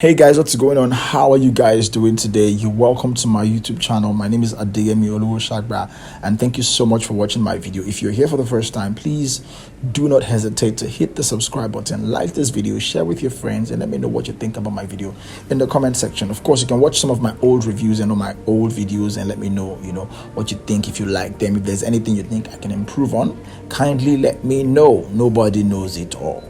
Hey guys, what's going on? How are you guys doing today? You're welcome to my YouTube channel. My name is Adeyemi Oluwosagba, and thank you so much for watching my video. If you're here for the first time, please do not hesitate to hit the subscribe button, like this video, share with your friends, and let me know what you think about my video in the comment section. Of course, you can watch some of my old reviews and all my old videos and let me know, what you think, if you like them. If there's anything you think I can improve on, kindly let me know. Nobody knows it all.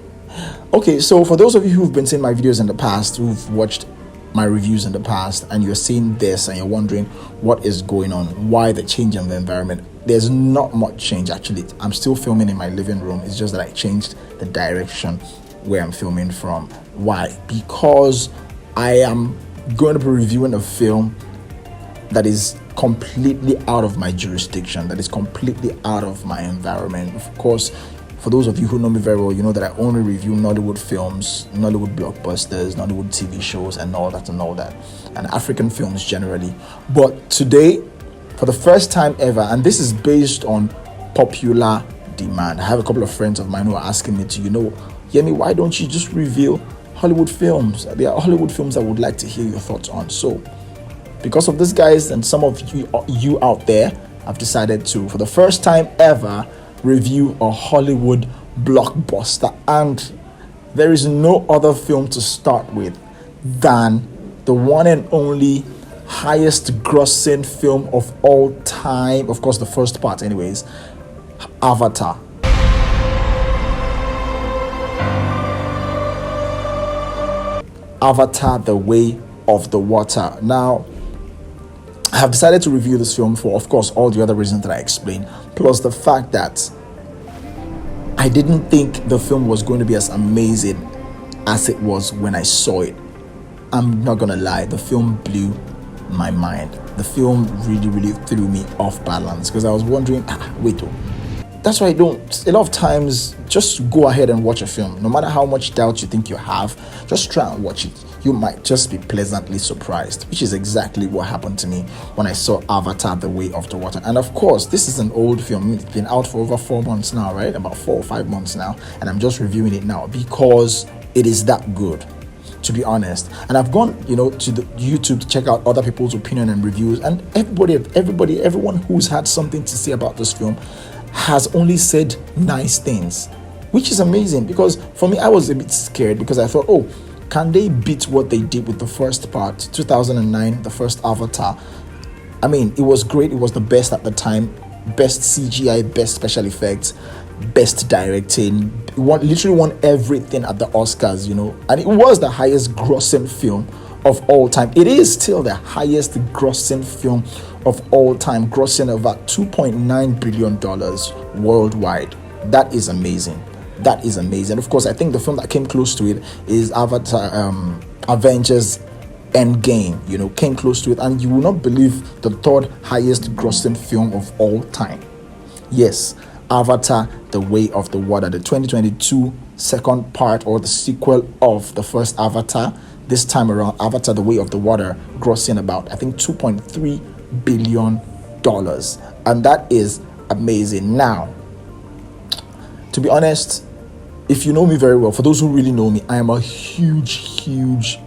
Okay, so for those of you who've been seeing my videos in the past, who've watched my reviews in the past, and you're seeing this and you're wondering what is going on, why the change in the environment, there's not much change actually. I'm still filming in my living room. It's just that I changed the direction where I'm filming from. Why? Because I am going to be reviewing a film that is completely out of my jurisdiction, that is completely out of my environment. Of course, for those of you who know me very well, you know that I only review Hollywood films, Hollywood blockbusters, Hollywood TV shows, and all that, and African films generally. But today, for the first time ever, and this is based on popular demand, I have a couple of friends of mine who are asking me to, Yemi, why don't you just reveal Hollywood films? There are Hollywood films I would like to hear your thoughts on. So, because of this, guys, and some of you out there, I've decided to, for the first time ever, review a Hollywood blockbuster, and there is no other film to start with than the one and only highest grossing film of all time, of course the first part anyways, Avatar. Avatar: The Way of the Water. Now, I have decided to review this film for, of course, all the other reasons that I explained, plus the fact that I didn't think the film was going to be as amazing as it was when I saw it. I'm not gonna lie, the film blew my mind. The film really threw me off balance because I was wondering, that's why I don't. A lot of times, just go ahead and watch a film. No matter how much doubt you think you have, just try and watch it. You might just be pleasantly surprised, which is exactly what happened to me when I saw Avatar: The Way of the Water. And of course, this is an old film. It's been out for over 4 months now, right? About 4 or 5 months now. And I'm just reviewing it now because it is that good, to be honest. And I've gone, to the YouTube to check out other people's opinion and reviews. And everyone who's had something to say about this film has only said nice things, which is amazing. Because for me, I was a bit scared because I thought, can they beat what they did with the first part, 2009, the first Avatar? I mean, it was great. It was the best at the time. Best CGI, best special effects, best directing. It literally won everything at the Oscars, And it was the highest grossing film of all time. It is still the highest grossing film of all time, grossing about $2.9 billion worldwide. That is amazing. That is amazing. Of course, I think the film that came close to it is Avatar, Avengers Endgame, came close to it. And you will not believe the third highest grossing film of all time. Yes, Avatar: The Way of the Water, the 2022 second part or the sequel of the first Avatar. This time around, Avatar: The Way of the Water grossing about, I think, $2.3 billion. And that is amazing. Now, to be honest, if you know me very well, for those who really know me, I am a huge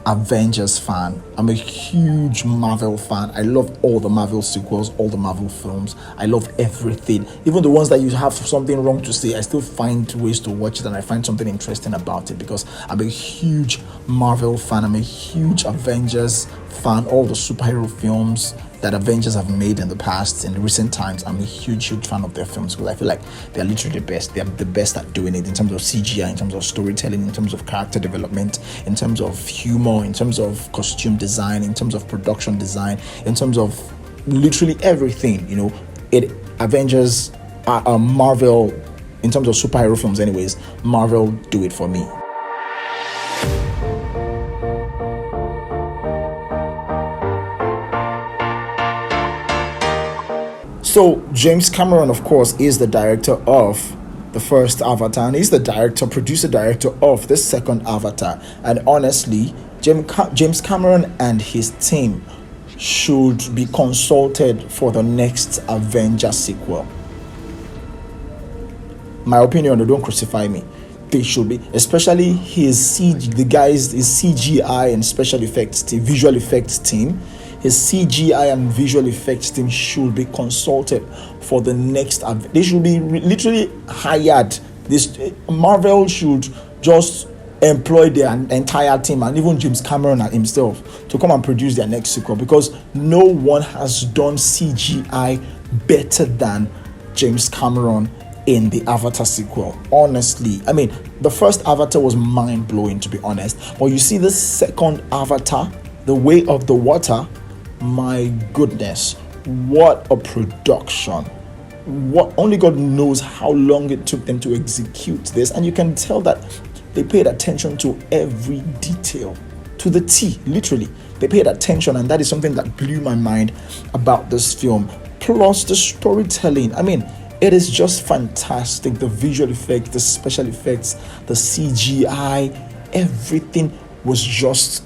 Avengers fan. I'm a huge Marvel fan. I love all the Marvel sequels, all the Marvel films. I love everything. Even the ones that you have something wrong to say, I still find ways to watch it and I find something interesting about it because I'm a huge Marvel fan. I'm a huge Avengers fan. All the superhero films that Avengers have made in the past, in recent times, I'm a huge fan of their films because I feel like they're literally the best. They're the best at doing it in terms of CGI, in terms of storytelling, in terms of character development, in terms of humor, in terms of costume design, in terms of production design, in terms of literally everything. Avengers, Marvel, in terms of superhero films anyways, Marvel do it for me. So James Cameron, of course, is the director of the first Avatar, and he's the producer director of the second Avatar. And honestly, James Cameron and his team should be consulted for the next Avengers sequel. My opinion, don't crucify me. they should be, especially his CGI and special effects team, visual effects team. His CGI and visual effects team should be consulted for the next. They should be literally hired. This Marvel should just employ their entire team, and even James Cameron himself, to come and produce their next sequel, because no one has done CGI better than James Cameron in the Avatar sequel. Honestly, I mean, the first Avatar was mind-blowing, to be honest, but you see the second Avatar, The Way of the Water, my goodness, what a production. What only God knows how long it took them to execute this, and you can tell that they paid attention to every detail, to the T, literally. They paid attention, and that is something that blew my mind about this film. Plus the storytelling, I mean, it is just fantastic. The visual effects, the special effects, the CGI, everything was just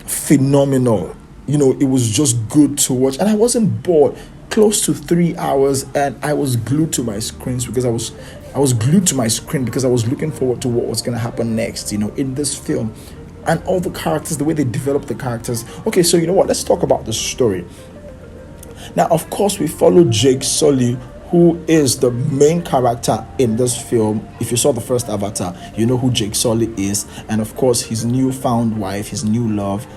phenomenal. You know, it was just good to watch, and I wasn't bored. Close to 3 hours, and I was glued to my screens because I was glued to my screen because I was looking forward to what was going to happen next, you know, in this film. And all the characters, the way they developed the characters. Okay, so you know what, let's talk about the story. Now, of course, we follow Jake Sully, who is the main character in this film. If you saw the first Avatar, you know who Jake Sully is, and of course his newfound wife, his new love.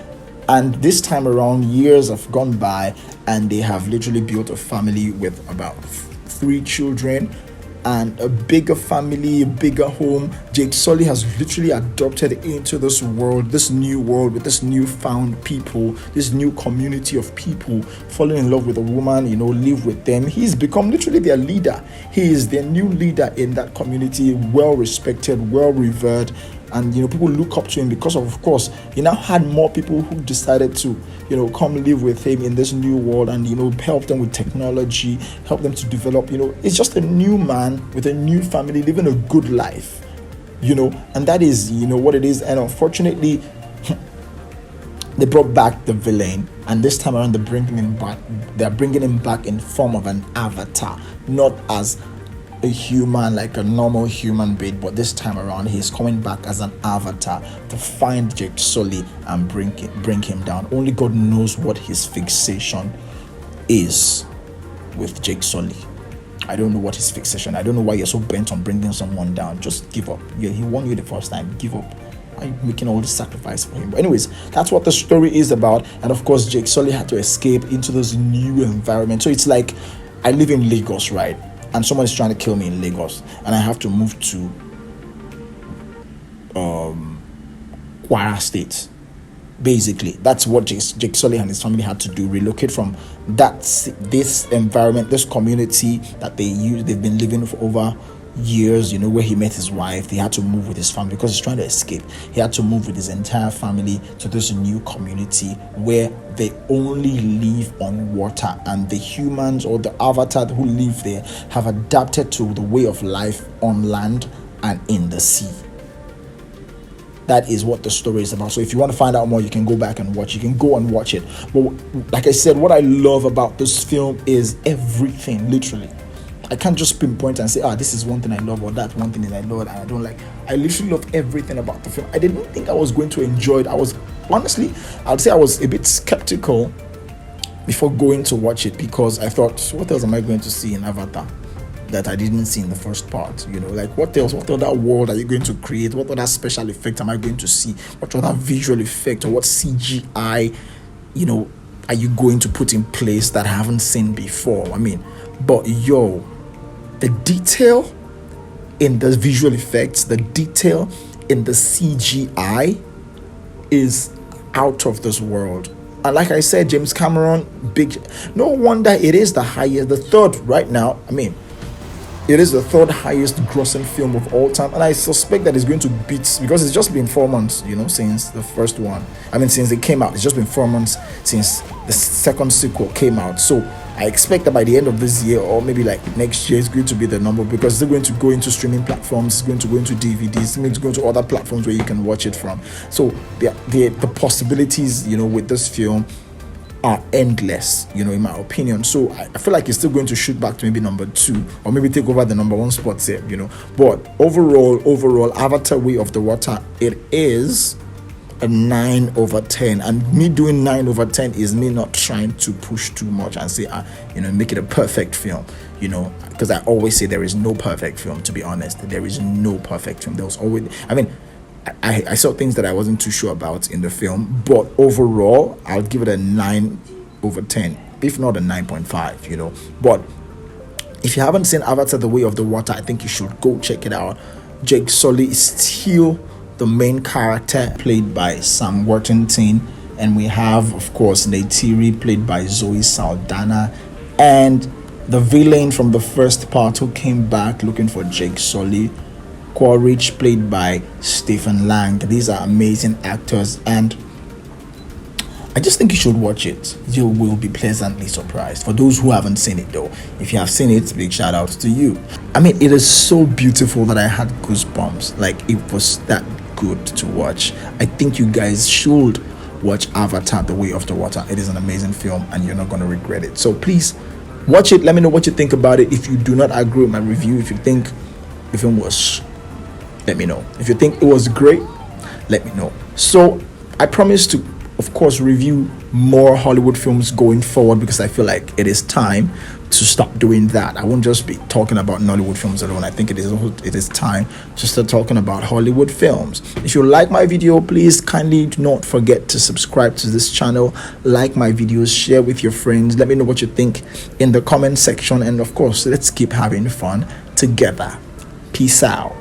And this time around, years have gone by, and they have literally built a family with about 3 children and a bigger family, a bigger home. Jake Sully has literally adopted into this world, this new world, with this newfound people, this new community of people, falling in love with a woman, you know, live with them. He's become literally their leader. He is their new leader in that community, well respected, well revered. And, you know, people look up to him because of course, he now had more people who decided to, you know, come live with him in this new world and, you know, help them with technology, help them to develop, you know. It's just a new man with a new family living a good life, you know, and that is, you know, what it is. And unfortunately, they brought back the villain, and this time around they're bringing him back in form of an avatar, not as a human, like a normal human being, but this time around he's coming back as an avatar to find Jake Sully and bring him down. Only God knows what his fixation is with Jake Sully. I don't know what his fixation. I don't know why you're so bent on bringing someone down. Just give up. Yeah, he won you the first time. Give up. Why are you making all this sacrifice for him? But anyways, that's what the story is about. And of course, Jake Sully had to escape into this new environment. So it's like, I live in Lagos, right? And someone is trying to kill me in Lagos, and I have to move to Kwara State. Basically, that's what Jake Sully and his family had to do: relocate from this environment, this community that they've been living for over years, you know, where he met his wife. He had to move with his family because he's trying to escape. He had to move with his entire family to this new community where they only live on water, and the humans or the avatar who live there have adapted to the way of life on land and in the sea. That is what the story is about. So if you want to find out more, you can go back and watch. You can go and watch it. But like I said, what I love about this film is everything, literally. I can't just pinpoint and say, this is one thing I love, or that one thing that I love and I don't like. I literally love everything about the film. I didn't think I was going to enjoy it. I was, honestly, I'd say I was a bit skeptical before going to watch it, because I thought, what else am I going to see in Avatar that I didn't see in the first part? You know, like what else? What other world are you going to create? What other special effect am I going to see? What other visual effect or what CGI, you know, are you going to put in place that I haven't seen before? I mean, but the detail in the visual effects, the detail in the CGI is out of this world. And like I said, James Cameron, no wonder it is the highest, the third right now. I mean, it is the third highest grossing film of all time, and I suspect that it's going to beat, because it's just been 4 months, you know, since the first one. I mean, since it came out, it's just been 4 months since the second sequel came out. So I expect that by the end of this year, or maybe like next year, it's going to be the number, because they're going to go into streaming platforms, it's going to go into DVDs, it's going to go into other platforms where you can watch it from. So the possibilities, you know, with this film are endless, in my opinion. So I feel like it's still going to shoot back to maybe number 2, or maybe take over the number 1 spot here, But overall, Avatar Way of the Water, it is a 9/10. And me doing 9/10 is me not trying to push too much and say, make it a perfect film, because I always say there is no perfect film. To be honest, there is no perfect film. There was always, I saw things that I wasn't too sure about in the film, but overall, I'll give it a 9/10, if not a 9.5, But if you haven't seen Avatar The Way of the Water, I think you should go check it out. Jake Sully is still the main character, played by Sam Worthington, and we have, of course, Neytiri, played by Zoe Saldana, and the villain from the first part who came back looking for Jake Sully, Quaritch, played by Stephen Lang. These are amazing actors, and I just think you should watch it. You will be pleasantly surprised. For those who haven't seen it though, if you have seen it, big shout out to you. It is so beautiful that I had goosebumps. Like, it was that good to watch. I think you guys should watch Avatar The Way of the Water. It is an amazing film and you're not going to regret it. So please watch it. Let me know what you think about it. If you do not agree with my review, if you think the film was, let me know. If you think it was great, let me know. So I promise to, of course, review more Hollywood films going forward, because I feel like it is time to stop doing that. I won't just be talking about Nollywood films alone. I think it is time to start talking about Hollywood films. If you like my video, please kindly do not forget to subscribe to this channel, like my videos, share with your friends. Let me know what you think in the comment section, and of course, let's keep having fun together. Peace out.